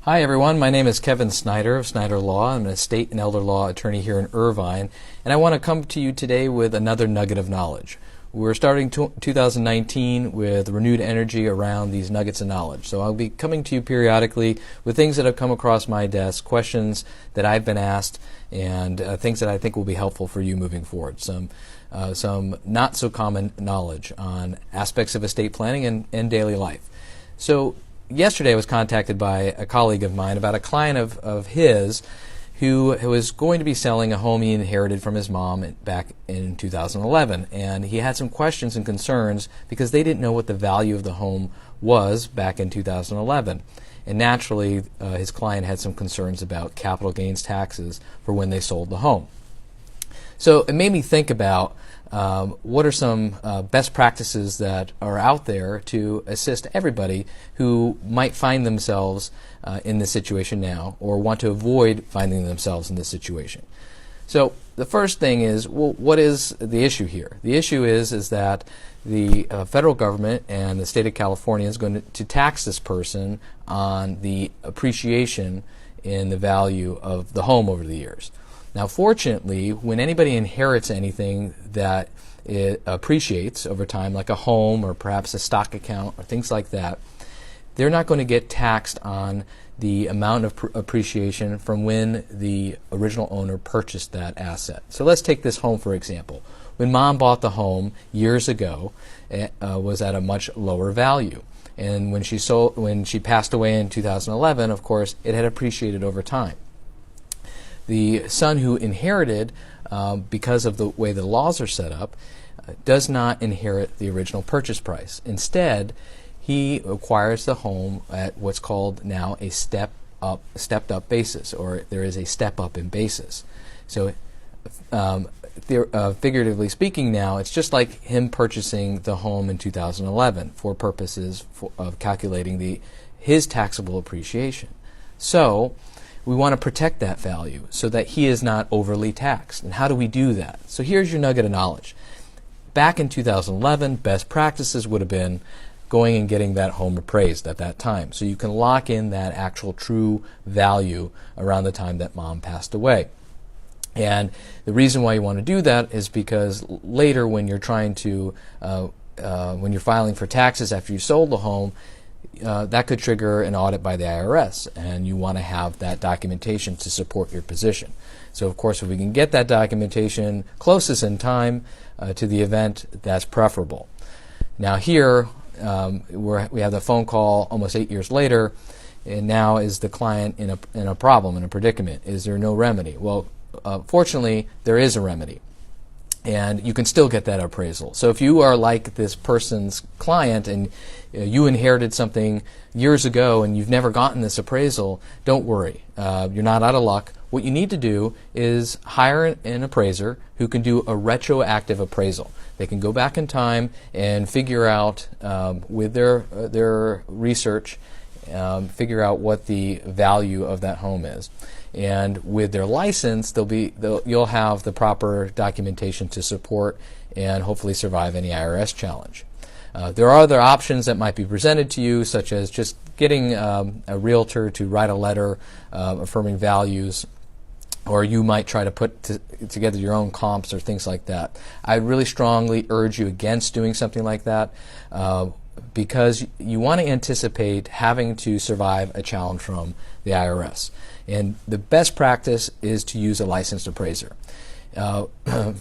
Hi everyone, my name is Kevin Snyder of Snyder Law. I'm an estate and elder law attorney here in Irvine, and I want to come to you today with another nugget of knowledge. We're starting 2019 with renewed energy around these nuggets of knowledge. So I'll be coming to you periodically with things that have come across my desk, questions that I've been asked, and things that I think will be helpful for you moving forward. Some not so common knowledge on aspects of estate planning and daily life. So yesterday I was contacted by a colleague of mine about a client of his who was going to be selling a home he inherited from his mom back in 2011. And he had some questions and concerns because they didn't know what the value of the home was back in 2011. And naturally, his client had some concerns about capital gains taxes for when they sold the home. So it made me think about what are some best practices that are out there to assist everybody who might find themselves in this situation now or want to avoid finding themselves in this situation. So the first thing is, well, what is the issue here? The issue is that the federal government and the state of California is going to tax this person on the appreciation in the value of the home over the years. Now, fortunately, when anybody inherits anything that it appreciates over time, like a home or perhaps a stock account or things like that, they're not going to get taxed on the amount of appreciation from when the original owner purchased that asset. So let's take this home for example. When Mom bought the home years ago, it was at a much lower value. And when she passed away in 2011, of course, it had appreciated over time. The son who inherited, because of the way the laws are set up, does not inherit the original purchase price. Instead, he acquires the home at what's called now a stepped up basis, or there is a step up in basis. So, figuratively speaking, now it's just like him purchasing the home in 2011 for purposes of calculating his taxable appreciation. So we want to protect that value so that he is not overly taxed. And how do we do that? So here's your nugget of knowledge. Back in 2011, best practices would have been going and getting that home appraised at that time. So you can lock in that actual true value around the time that Mom passed away. And the reason why you want to do that is because later when you're trying to, when you're filing for taxes after you sold the home, that could trigger an audit by the IRS, and you want to have that documentation to support your position. So of course, if we can get that documentation closest in time to the event, that's preferable. Now here, we have the phone call almost 8 years later, and now is the client in a problem, in a predicament? Is there no remedy? Well, fortunately, there is a remedy. And you can still get that appraisal. So if you are like this person's client and you inherited something years ago and you've never gotten this appraisal, don't worry. You're not out of luck. What you need to do is hire an appraiser who can do a retroactive appraisal. They can go back in time and figure out with their research, figure out what the value of that home is. And with their license, you'll have the proper documentation to support and hopefully survive any IRS challenge. There are other options that might be presented to you, such as just getting a realtor to write a letter affirming values, or you might try to put together your own comps or things like that. I really strongly urge you against doing something like that because you want to anticipate having to survive a challenge from the IRS. And the best practice is to use a licensed appraiser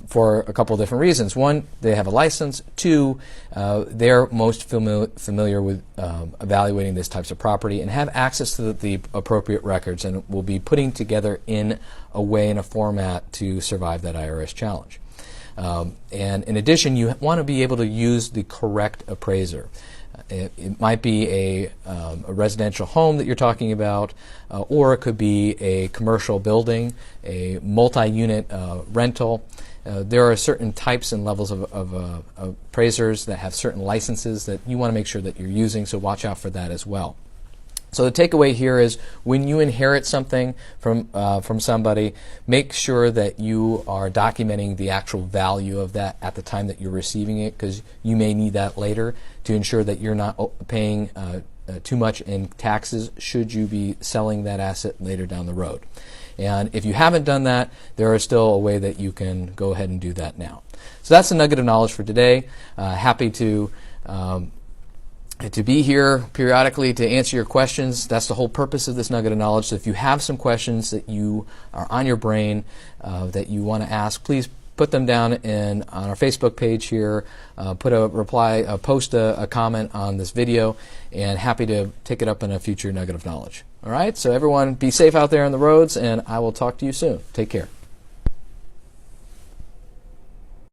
for a couple of different reasons. One, they have a license. Two, they're most familiar with evaluating these types of property and have access to the appropriate records and will be putting together in a way, in a format to survive that IRS challenge. And in addition, you want to be able to use the correct appraiser. It might be a residential home that you're talking about, or it could be a commercial building, a multi-unit rental. There are certain types and levels of appraisers that have certain licenses that you want to make sure that you're using, so watch out for that as well. So the takeaway here is when you inherit something from somebody, make sure that you are documenting the actual value of that at the time that you're receiving it, because you may need that later to ensure that you're not paying too much in taxes should you be selling that asset later down the road. And if you haven't done that, there is still a way that you can go ahead and do that now. So that's the nugget of knowledge for today. Happy to be here periodically to answer your questions. That's the whole purpose of this nugget of knowledge. So if you have some questions that you are on your brain that you want to ask, please put them down on our Facebook page here. Put a reply, post a comment on this video, and happy to take it up in a future nugget of knowledge. All right, so everyone be safe out there on the roads, and I will talk to you soon. Take care.